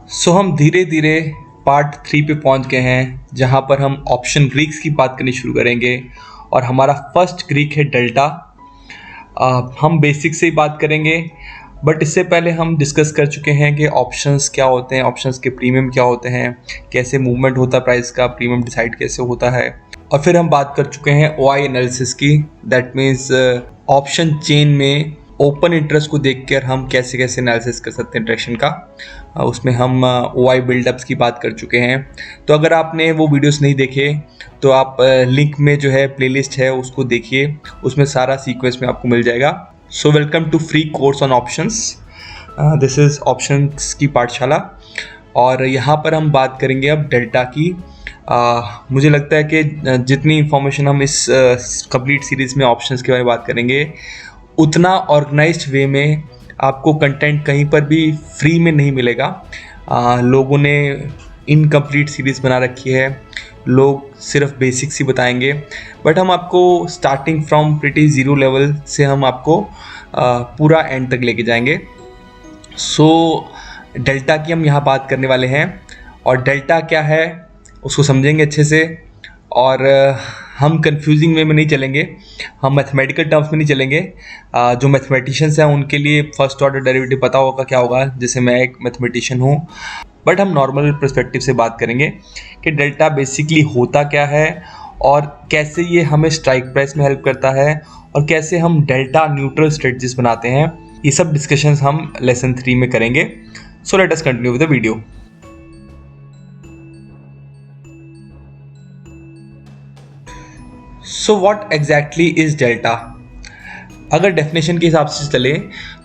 हम धीरे धीरे पार्ट 3 पे पहुंच गए हैं, जहां पर हम ऑप्शन ग्रीक्स की बात करनी शुरू करेंगे। और हमारा फर्स्ट ग्रीक है डेल्टा। हम बेसिक से ही बात करेंगे, बट इससे पहले हम डिस्कस कर चुके हैं कि ऑप्शंस क्या होते हैं, ऑप्शंस के प्रीमियम क्या होते हैं, कैसे मूवमेंट होता है प्राइस का, प्रीमियम डिसाइड कैसे होता है। और फिर हम बात कर चुके हैं OI एनालिसिस की, दैट मीन्स ऑप्शन चेन में ओपन इंटरेस्ट को देखकर हम कैसे कैसे एनालिसिस कर सकते हैं डायरेक्शन का। उसमें हम OI बिल्डअप्स की बात कर चुके हैं। तो अगर आपने वो वीडियोस नहीं देखे तो आप लिंक में जो है प्लेलिस्ट है उसको देखिए, उसमें सारा सीक्वेंस में आपको मिल जाएगा। So welcome to free course on options. This is options की पाठशाला, और यहाँ पर हम बात करेंगे अब डेल्टा की। मुझे लगता है कि जितनी इंफॉर्मेशन हम इस कंप्लीट सीरीज़ में ऑप्शंस के बारे में बात करेंगे, उतना ऑर्गेनाइज्ड वे में आपको कंटेंट कहीं पर भी फ्री में नहीं मिलेगा। लोगों ने इनकम्प्लीट सीरीज़ बना रखी है, लोग सिर्फ बेसिक्स ही बताएंगे, बट हम आपको starting from pretty zero level से हम आपको पूरा एंड तक लेके जाएंगे। सो डेल्टा की हम यहाँ बात करने वाले हैं, और डेल्टा क्या है उसको समझेंगे अच्छे से। और हम कंफ्यूजिंग वे में नहीं चलेंगे, हम मैथमेटिकल टर्म्स में नहीं चलेंगे। जो मैथमेटिशियंस हैं उनके लिए फर्स्ट ऑर्डर डेरिवेटिव पता होगा क्या होगा, जैसे मैं एक मैथमेटिशियन हूँ। बट हम नॉर्मल पर्सपेक्टिव से बात करेंगे कि डेल्टा बेसिकली होता क्या है, और कैसे ये हमें स्ट्राइक प्राइस में हेल्प करता है, और कैसे हम डेल्टा न्यूट्रल स्ट्रेटजीज बनाते हैं। ये सब डिस्कशंस हम लेसन 3 में करेंगे। So let us continue with the video. So what exactly is delta? अगर डेफिनेशन के हिसाब से चले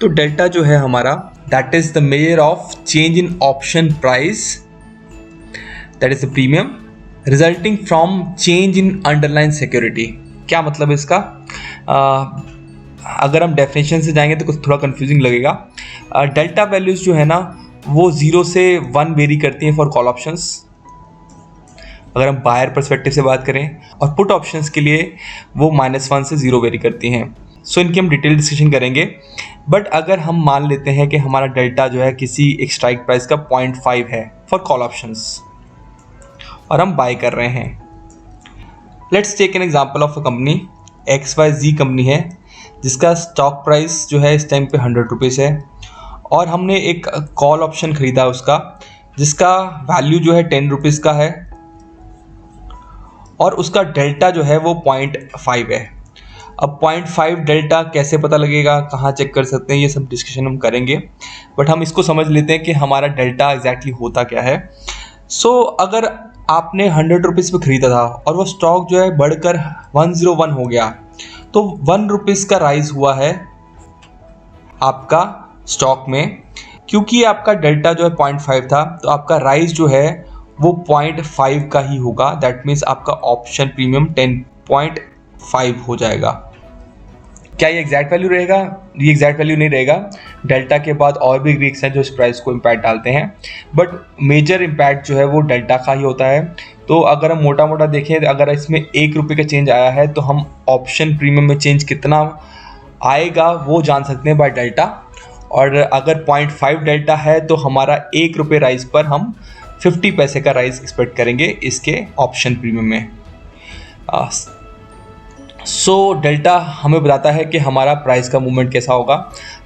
तो डेल्टा जो है हमारा, that is the measure of change in option price, that is the premium, resulting from change in underline security. क्या मतलब इसका? अगर हम डेफिनेशन से जाएंगे तो कुछ थोड़ा कंफ्यूजिंग लगेगा। डेल्टा वैल्यूज जो है ना, वो 0 से 1 वेरी करती हैं फॉर कॉल ऑप्शंस, अगर हम बायर पर्सपेक्टिव से बात करें, और पुट ऑप्शंस के लिए वो -1 से 0 वेरी करती हैं। सो इनकी हम डिटेल डिस्कशन करेंगे। बट अगर हम मान लेते हैं कि हमारा डेल्टा जो है किसी एक स्ट्राइक प्राइस का 0.5 है फॉर कॉल ऑप्शंस, और हम बाय कर रहे हैं। Let's take an example of a company, XYZ company है, जिसका स्टॉक प्राइस जो है इस टाइम पे 100 रुपीज़ है, और हमने एक कॉल ऑप्शन खरीदा उसका, जिसका वैल्यू जो है 10 रुपीज़ का है, और उसका डेल्टा जो है वो 0.5 है। अब 0.5 डेल्टा कैसे पता लगेगा, कहाँ चेक कर सकते हैं, ये सब डिस्कशन हम करेंगे। बट हम इसको समझ लेते हैं कि हमारा डेल्टा एग्जैक्टली होता क्या है। सो अगर आपने 100 रुपीज़ पे ख़रीदा था और वो स्टॉक जो है बढ़कर 101 हो गया, तो 1 रुपीज़ का राइज हुआ है आपका स्टॉक में। क्योंकि आपका डेल्टा जो है 0.5 था, तो आपका राइज जो है वो 0.5 का ही होगा। दैट मीन्स आपका ऑप्शन प्रीमियम 10.5 हो जाएगा। क्या ये एग्जैक्ट वैल्यू रहेगा? ये एग्जैक्ट वैल्यू नहीं रहेगा। डेल्टा के बाद और भी ग्रीक्स हैं जो इस प्राइस को इम्पैक्ट डालते हैं, बट मेजर इम्पैक्ट जो है वो डेल्टा का ही होता है। तो अगर हम मोटा मोटा देखें, अगर इसमें 1 रुपये का चेंज आया है, तो हम ऑप्शन प्रीमियम में चेंज कितना आएगा वो जान सकते हैं बाय डेल्टा। और अगर 0.5 डेल्टा है तो हमारा 1 रुपये राइज पर हम 50 पैसे का राइज एक्सपेक्ट करेंगे इसके ऑप्शन प्रीमियम में। सो डेल्टा हमें बताता है कि हमारा प्राइस का मूवमेंट कैसा होगा।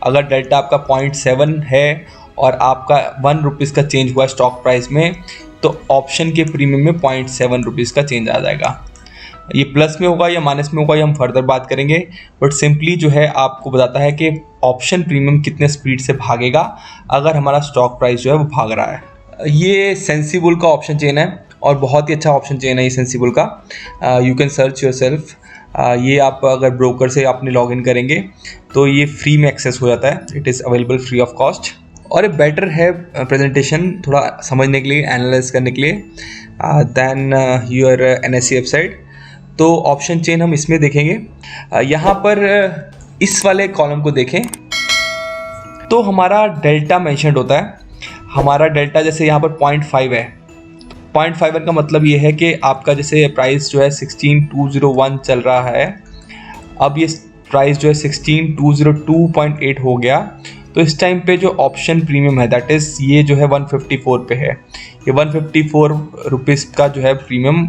अगर डेल्टा आपका 0.7 है और आपका 1 रुपीज़ का चेंज हुआ स्टॉक प्राइस में, तो ऑप्शन के प्रीमियम में 0.7 रुपीज़ का चेंज आ जाएगा। ये प्लस में होगा या माइनस में होगा, ये हम फर्दर बात करेंगे। बट सिंपली जो है आपको बताता है कि ऑप्शन प्रीमियम कितने स्पीड से भागेगा अगर हमारा स्टॉक प्राइस जो है वो भाग रहा है। ये सेंसिबल का ऑप्शन चेन है, और बहुत ही अच्छा ऑप्शन चेन है ये सेंसिबल का। You can search your self. ये आप अगर ब्रोकर से आपने लॉग इन करेंगे तो ये फ्री में एक्सेस हो जाता है। It is available free of cost, और ये बेटर है प्रेजेंटेशन थोड़ा समझने के लिए, एनालाइज करने के लिए दैन योर NSE वेबसाइट। तो ऑप्शन चेन हम इसमें देखेंगे। यहाँ पर इस वाले कॉलम को देखें तो हमारा डेल्टा मेंशन्ड होता है। हमारा डेल्टा जैसे यहाँ पर 0.5 है, 0.5 का मतलब ये है कि आपका जैसे प्राइस जो है 16201 चल रहा है, अब ये प्राइस जो है 16202.8 हो गया, तो इस टाइम पे जो ऑप्शन प्रीमियम है दैट इज़ ये जो है 154 पे है, ये 154 रुपीज़ का जो है प्रीमियम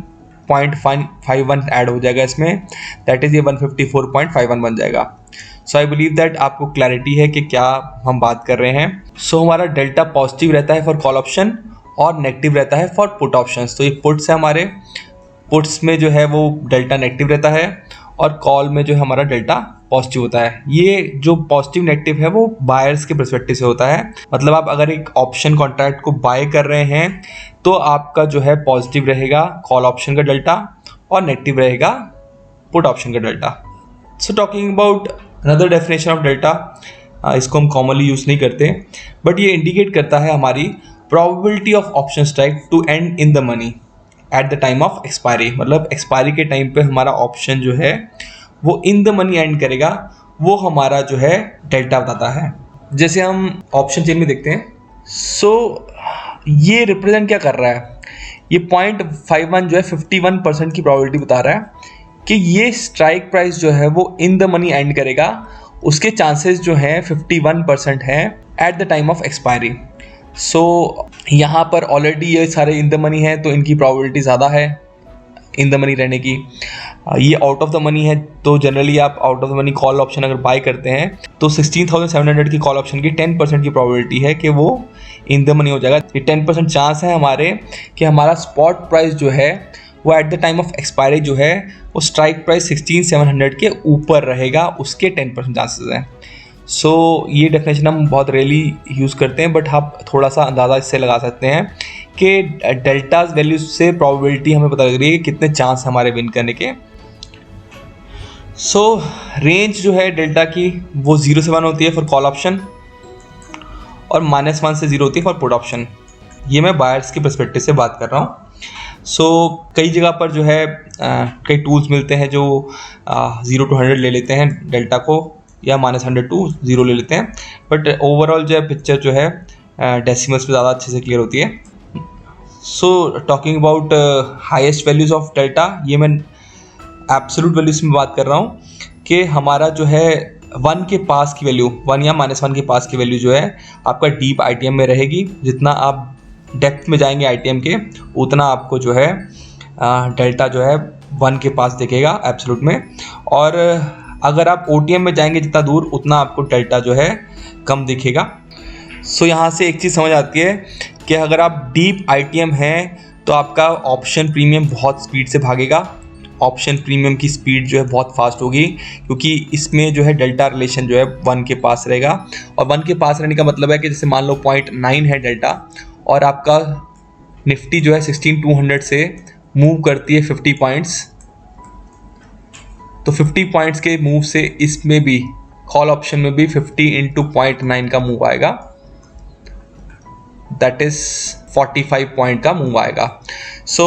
0.51 ऐड हो जाएगा इसमें, दैट इज़ ये 154.51 बन जाएगा। सो आई बिलीव दैट आपको क्लैरिटी है कि क्या हम बात कर रहे हैं। सो हमारा डेल्टा पॉजिटिव रहता है फॉर कॉल ऑप्शन और नेगेटिव रहता है फॉर पुट ऑप्शंस। तो ये पुट्स है, हमारे पुट्स में जो है वो डेल्टा नेगेटिव रहता है और कॉल में जो है हमारा डेल्टा पॉजिटिव होता है। ये जो पॉजिटिव नेगेटिव है वो बायर्स के पर्सपेक्टिव से होता है, मतलब आप अगर एक ऑप्शन कॉन्ट्रैक्ट को बाय कर रहे हैं तो आपका जो है पॉजिटिव रहेगा कॉल ऑप्शन का डेल्टा और नेगेटिव रहेगा पुट ऑप्शन का delta. So talking about another definition of delta, इसको हम कॉमनली यूज़ नहीं करते, बट ये इंडिकेट करता है हमारी probability of option strike to end in the money at the time of expiry. मतलब एक्सपायरी के टाइम पे हमारा ऑप्शन जो है वो इन द मनी एंड करेगा, वो हमारा जो है डेल्टा बताता है। जैसे हम ऑप्शन चेन में देखते हैं, सो ये रिप्रेजेंट क्या कर रहा है, ये 0.51 जो है 51% की प्रोबेबिलिटी बता रहा है कि ये स्ट्राइक प्राइस जो है वो इन द मनी एंड करेगा, उसके चांसेस जो हैं 51% हैं at the time of expiry. So यहाँ पर ऑलरेडी ये सारे इन द मनी हैं तो इनकी प्रोबेबिलिटी ज़्यादा है इन द मनी रहने की। ये आउट ऑफ द मनी है तो जनरली आप out of the money call option अगर बाय करते हैं तो 16,700 की कॉल ऑप्शन की 10% की प्रोबेबिलिटी है कि वो इन द मनी हो जाएगा। ये 10% चांस है हमारे कि हमारा स्पॉट प्राइस जो है वो eight the time of expiry जो है वो स्ट्राइक प्राइस 16,700 के ऊपर रहेगा, उसके 10% चांसेस हैं। सो ये डेफिनेशन हम बहुत रेयरली यूज़ करते हैं, बट आप थोड़ा सा अंदाज़ा इससे लगा सकते हैं कि डेल्टाज वैल्यू से प्रोबेबिलिटी हमें पता लग रही है कि कितने चांस हमारे विन करने के। सो रेंज जो है डेल्टा की वो 0 से 1 होती है फॉर कॉल ऑप्शन और -1 से 0 होती है फॉर पुट ऑप्शन। ये मैं बायर्स के पर्सपेक्टिव से बात कर रहा हूँ। सो कई जगह पर जो है कई टूल्स मिलते हैं जो 0 to 100 ले लेते हैं डेल्टा को, या -100 to 0 ले लेते हैं, बट ओवरऑल जो है पिक्चर जो है डेसिमल्स में ज़्यादा अच्छे से क्लियर होती है। So talking about highest values of delta, ये मैं एब्सोल्यूट वैल्यूज में बात कर रहा हूँ कि हमारा जो है 1 के पास की वैल्यू, 1 या -1 के पास की वैल्यू जो है आपका डीप आईटीएम में रहेगी। जितना आप डेप्थ में जाएंगे आईटीएम के उतना आपको जो है डेल्टा जो है 1 के पास दिखेगा एब्सोल्यूट में, और अगर आप ओटीएम में जाएंगे जितना दूर उतना आपको डेल्टा जो है कम दिखेगा। सो यहाँ से एक चीज़ समझ आती है कि अगर आप डीप आईटीएम हैं तो आपका ऑप्शन प्रीमियम बहुत स्पीड से भागेगा, ऑप्शन प्रीमियम की स्पीड जो है बहुत फास्ट होगी, क्योंकि इसमें जो है डेल्टा रिलेशन जो है 1 के पास रहेगा। और 1 के पास रहने का मतलब है कि जैसे मान लो 0.9 है डेल्टा और आपका निफ्टी जो है 16,200 से मूव करती है 50 पॉइंट्स, तो 50 पॉइंट्स के मूव से इसमें भी कॉल ऑप्शन में भी 50 × 0.9 का मूव आएगा, दैट इज 45 पॉइंट का मूव आएगा। सो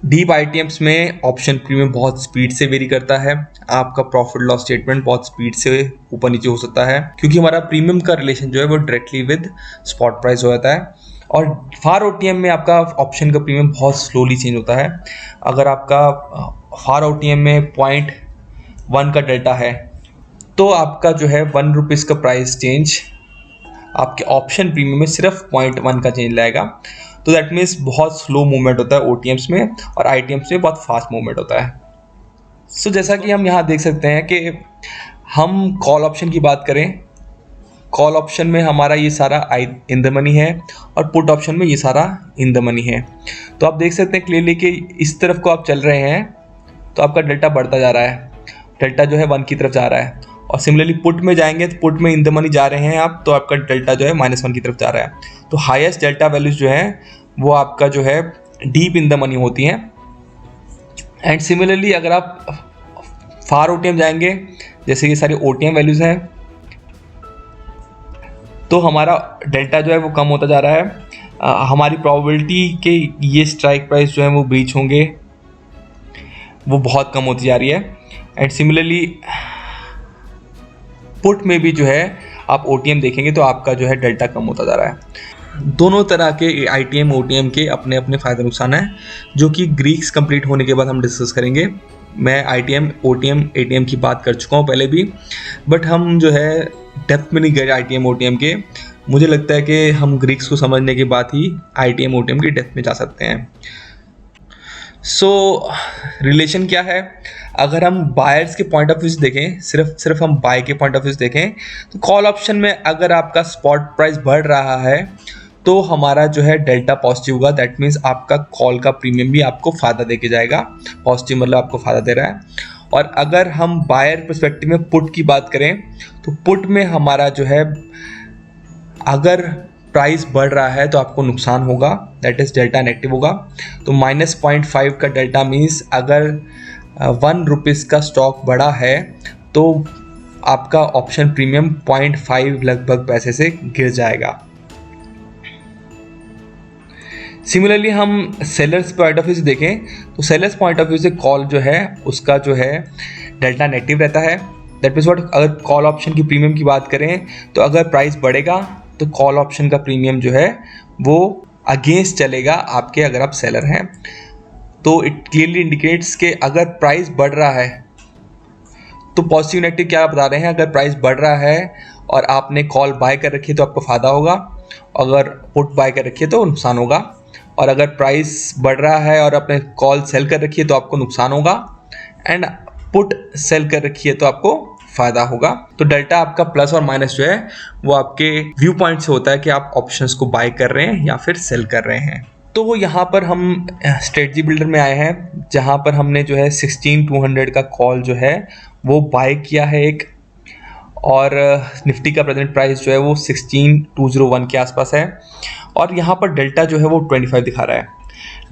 डीप आईटीएम्स में ऑप्शन प्रीमियम बहुत स्पीड से वेरी करता है, आपका प्रॉफिट लॉस स्टेटमेंट बहुत स्पीड से ऊपर नीचे हो सकता है, क्योंकि हमारा प्रीमियम का रिलेशन जो है वो डायरेक्टली विद स्पॉट प्राइस हो जाता है। और फार ओटीएम में आपका ऑप्शन का प्रीमियम बहुत स्लोली चेंज होता है। अगर आपका फार ओटीएम में 0.1 का डेल्टा है तो आपका जो है 1 रुपीज़ का प्राइस चेंज आपके ऑप्शन प्रीमियम में सिर्फ 0.1 का चेंज लाएगा। तो दैट मीन्स बहुत स्लो मूवमेंट होता है ओटीएम्स में, और आईटीएम्स में बहुत फास्ट मूवमेंट होता है। सो जैसा कि हम यहाँ देख सकते हैं कि हम कॉल ऑप्शन की बात करें, कॉल ऑप्शन में हमारा ये सारा इन द मनी है और पुट ऑप्शन में ये सारा इन द मनी है। तो आप देख सकते हैं क्लियरली कि इस तरफ को आप चल रहे हैं तो आपका डेल्टा बढ़ता जा रहा है, डेल्टा जो है 1 की तरफ जा रहा है। और सिमिलरली पुट में जाएंगे तो पुट में इन द मनी जा रहे हैं आप, तो आपका डेल्टा जो है -1 की तरफ जा रहा है। तो हाईएस्ट डेल्टा वैल्यूज जो है वो आपका जो है डीप इन द मनी होती हैं। एंड सिमिलरली अगर आप फार ओटीएम जाएंगे, जैसे ये सारी ओटीएम वैल्यूज हैं, तो हमारा डेल्टा जो है वो कम होता जा रहा है। हमारी प्रोबेबिलिटी के ये स्ट्राइक प्राइस जो है वो ब्रीच होंगे वो बहुत कम होती जा रही है। एंड सिमिलरली पुट में भी जो है आप ओटीएम देखेंगे तो आपका जो है डेल्टा कम होता जा रहा है। दोनों तरह के आईटीएम ओटीएम के अपने अपने फ़ायदे नुकसान हैं, जो कि ग्रीक्स कंप्लीट होने के बाद हम डिस्कस करेंगे। मैं आईटीएम ओटीएम एटीएम की बात कर चुका हूँ पहले भी, बट हम जो है डेप्थ में नहीं गए ITM OTM के, मुझे लगता है कि हम ग्रीक्स को समझने के बाद ही ITM OTM की डेप्थ में जा सकते हैं। सो रिलेशन क्या है, अगर हम बायर्स के पॉइंट ऑफ व्यू से देखें, सिर्फ हम बाय के पॉइंट ऑफ व्यू से देखें, तो कॉल ऑप्शन में अगर आपका स्पॉट प्राइस बढ़ रहा है तो हमारा जो है डेल्टा पॉजिटिव होगा। दैट मीन्स आपका कॉल का प्रीमियम भी आपको फ़ायदा दे के जाएगा। पॉजिटिव मतलब आपको फ़ायदा दे रहा है। और अगर हम बायर पर्सपेक्टिव में पुट की बात करें तो पुट में हमारा जो है अगर प्राइस बढ़ रहा है तो आपको नुकसान होगा, दैट इज़ डेल्टा नेगेटिव होगा। तो -0.5 का डेल्टा मीन्स अगर 1 रुपीज़ का स्टॉक बढ़ा है तो आपका ऑप्शन प्रीमियम 0.5 लगभग पैसे से गिर जाएगा। सिमिलरली हम सेलर्स पॉइंट ऑफ व्यू से देखें तो सेलर्स पॉइंट ऑफ व्यू से कॉल जो है उसका जो है डेल्टा नेगेटिव रहता है। दैट मीन्स व्हाट, अगर कॉल ऑप्शन की प्रीमियम की बात करें तो अगर प्राइस बढ़ेगा तो कॉल ऑप्शन का प्रीमियम जो है वो अगेंस्ट चलेगा आपके, अगर आप सेलर हैं तो इट क्लियरली इंडिकेट्स कि अगर प्राइस बढ़ रहा है तो पॉजिटिव नेगेटिव क्या बता रहे हैं, अगर प्राइस बढ़ रहा है और आपने कॉल बाय कर रखी है तो आपको फ़ायदा होगा, अगर पुट बाय कर रखी है तो नुकसान होगा। और अगर प्राइस बढ़ रहा है और आपने कॉल सेल कर रखी है तो आपको नुकसान होगा, एंड पुट सेल कर रखी है तो आपको फ़ायदा होगा। तो डेल्टा आपका प्लस और माइनस जो है वो आपके व्यू पॉइंट से होता है कि आप ऑप्शंस को बाय कर रहे हैं या फिर सेल कर रहे हैं। तो यहाँ पर हम स्ट्रेटजी बिल्डर में आए हैं जहाँ पर हमने जो है 16200 का कॉल जो है वो बाय किया है एक, और निफ्टी का प्रेजेंट प्राइस जो है वो 16201 के आसपास है, और यहाँ पर डेल्टा जो है वो 25 दिखा रहा है।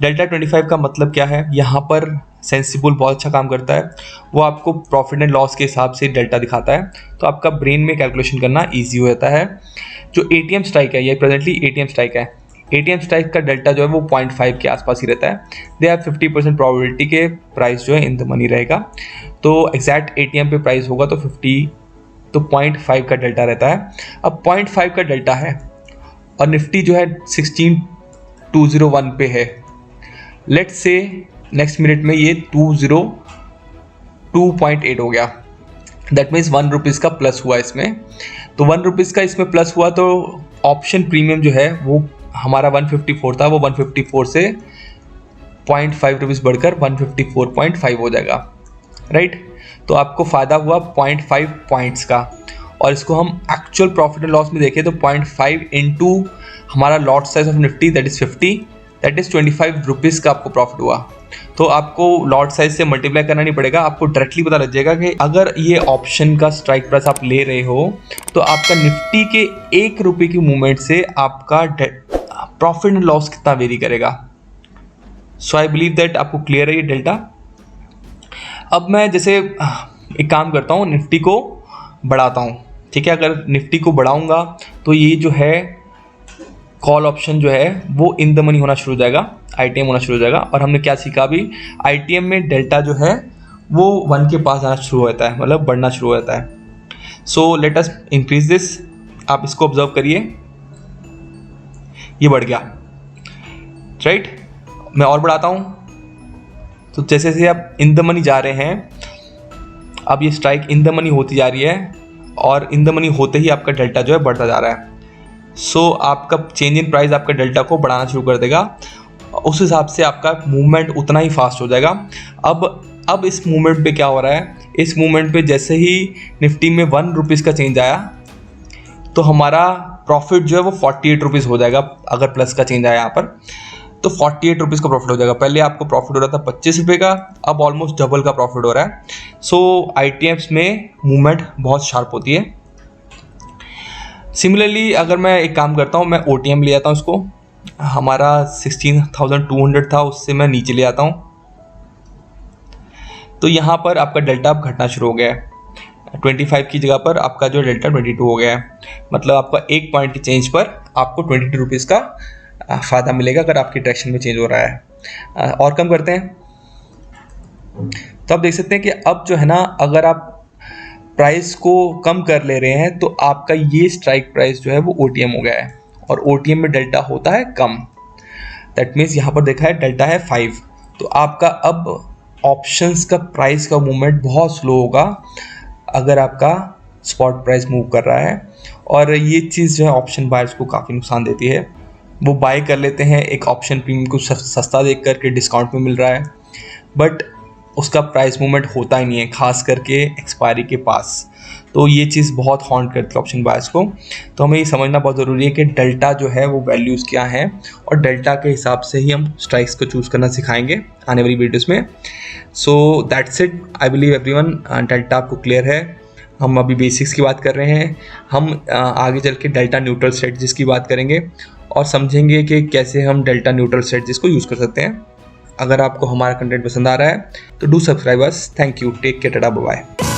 डेल्टा 25 का मतलब क्या है, यहाँ पर सेंसिबल बहुत अच्छा काम करता है, वो आपको प्रॉफिट एंड लॉस के हिसाब से डेल्टा दिखाता है, तो आपका ब्रेन में कैलकुलेशन करना ईजी हो जाता है। जो ATM स्ट्राइक है, ये प्रेजेंटली ATM स्ट्राइक है, ATM स्ट्राइक का डेल्टा जो है वो 0.5 के आसपास ही रहता है। दे हैव 50% प्रोबेबिलिटी के प्राइस जो है इन द मनी रहेगा। तो एग्जैक्ट ATM पे प्राइस होगा तो 0.5 का डेल्टा रहता है। अब 0.5 का डेल्टा है और निफ्टी जो है 16201 पे है। लेट्स से नेक्स्ट मिनट में ये 202.8 हो गया, दैट मीन्स 1 रुपीज़ का प्लस हुआ इसमें। तो 1 रुपीज़ का इसमें प्लस हुआ तो ऑप्शन प्रीमियम जो है वो हमारा 154 था, वो 154 से 0.5 रुपीज़ बढ़कर 154.5 हो जाएगा, राइट। तो आपको फ़ायदा हुआ 0.5 पॉइंट्स का। और इसको हम एक्चुअल प्रॉफिट एंड लॉस में देखें तो 0.5 इंटू हमारा lot size of Nifty that is 50, that is 25 rupees का आपको प्रॉफिट हुआ। तो आपको लॉट साइज से मल्टीप्लाई करना नहीं पड़ेगा, आपको डायरेक्टली पता लग जाएगा कि अगर ये ऑप्शन का स्ट्राइक प्राइस आप ले रहे हो तो आपका निफ्टी के 1 रुपये की मूवमेंट से आपका प्रॉफिट एंड लॉस कितना वेरी करेगा। सो आई बिलीव दैट आपको क्लियर है ये डेल्टा। अब मैं जैसे एक काम करता हूँ, निफ्टी को बढ़ाता हूँ, ठीक है। अगर निफ्टी को बढ़ाऊँगा तो ये जो है कॉल ऑप्शन जो है वो इन द मनी होना शुरू हो जाएगा, ITM होना शुरू हो जाएगा। और हमने क्या सीखा अभी, ITM में डेल्टा जो है वो 1 के पास आना शुरू हो जाता है, मतलब बढ़ना शुरू हो जाता है। So let us increase this, आप इसको ऑब्जर्व करिए, ये बढ़ गया, राइट। मैं और बढ़ाता हूँ तो जैसे जैसे आप इन द मनी जा रहे हैं, अब ये स्ट्राइक इन द मनी होती जा रही है और इन द मनी होते ही आपका डेल्टा जो है बढ़ता जा रहा है। सो आपका चेंज इन प्राइस आपका डेल्टा को बढ़ाना शुरू कर देगा, उस हिसाब से आपका मूवमेंट उतना ही फास्ट हो जाएगा। अब इस मूवमेंट पे क्या हो रहा है, इस मूवमेंट पे जैसे ही निफ्टी में 1 रुपीज़ का चेंज आया तो हमारा प्रॉफिट जो है वो 48 रुपीज़ हो जाएगा। अगर प्लस का चेंज आया यहाँ पर तो 48 रुपीज़ का प्रॉफिट हो जाएगा। पहले आपको प्रॉफिट हो रहा था 25 रुपये का, अब ऑलमोस्ट डबल का प्रॉफिट हो रहा है। सो ITMs में मूवमेंट बहुत शार्प होती है। सिमिलरली अगर मैं एक काम करता हूँ, मैं OTM ले आता हूँ, उसको हमारा 16,200 था उससे मैं नीचे ले आता हूँ, तो यहाँ पर आपका डेल्टा अब घटना शुरू हो गया है। 25 की जगह पर आपका जो डेल्टा 22 हो गया है, मतलब आपका 1 पॉइंट की चेंज पर आपको 22 रुपीज़ का फ़ायदा मिलेगा अगर आपकी डायरेक्शन में चेंज हो रहा है। और कम करते हैं तो आप देख सकते हैं कि अब जो है ना, अगर आप प्राइस को कम कर ले रहे हैं तो आपका ये स्ट्राइक प्राइस जो है वो OTM हो गया है, और OTM में डेल्टा होता है कम। दैट मीन्स यहाँ पर देखा है डेल्टा है 5, तो आपका अब ऑप्शंस का प्राइस का मूवमेंट बहुत स्लो होगा अगर आपका स्पॉट प्राइस मूव कर रहा है, और ये चीज़ जो है ऑप्शन बायर्स को काफ़ी नुकसान देती है। वो बाय कर लेते हैं एक ऑप्शन प्रीमियम को सस्ता देख कर के डिस्काउंट में मिल रहा है, बट उसका प्राइस मूवमेंट होता ही नहीं है, खास करके एक्सपायरी के पास। तो ये चीज़ बहुत हॉन्ट करती है ऑप्शन बायर्स को। तो हमें ये समझना बहुत ज़रूरी है कि डेल्टा जो है वो वैल्यूज़ क्या हैं, और डेल्टा के हिसाब से ही हम स्ट्राइक्स को चूज़ करना सिखाएंगे आने वाली वीडियोज़ में। So that's it, I believe everyone delta आपको क्लियर है। हम अभी बेसिक्स की बात कर रहे हैं, हम आगे चल के डेल्टा न्यूट्रल स्ट्रेटजीज की बात करेंगे और समझेंगे कि कैसे हम डेल्टा न्यूट्रल स्ट्रेटजीज को यूज़ कर सकते हैं। अगर आपको हमारा कंटेंट पसंद आ रहा है तो do subscribe us. Thank you, take care, tata, bye bye.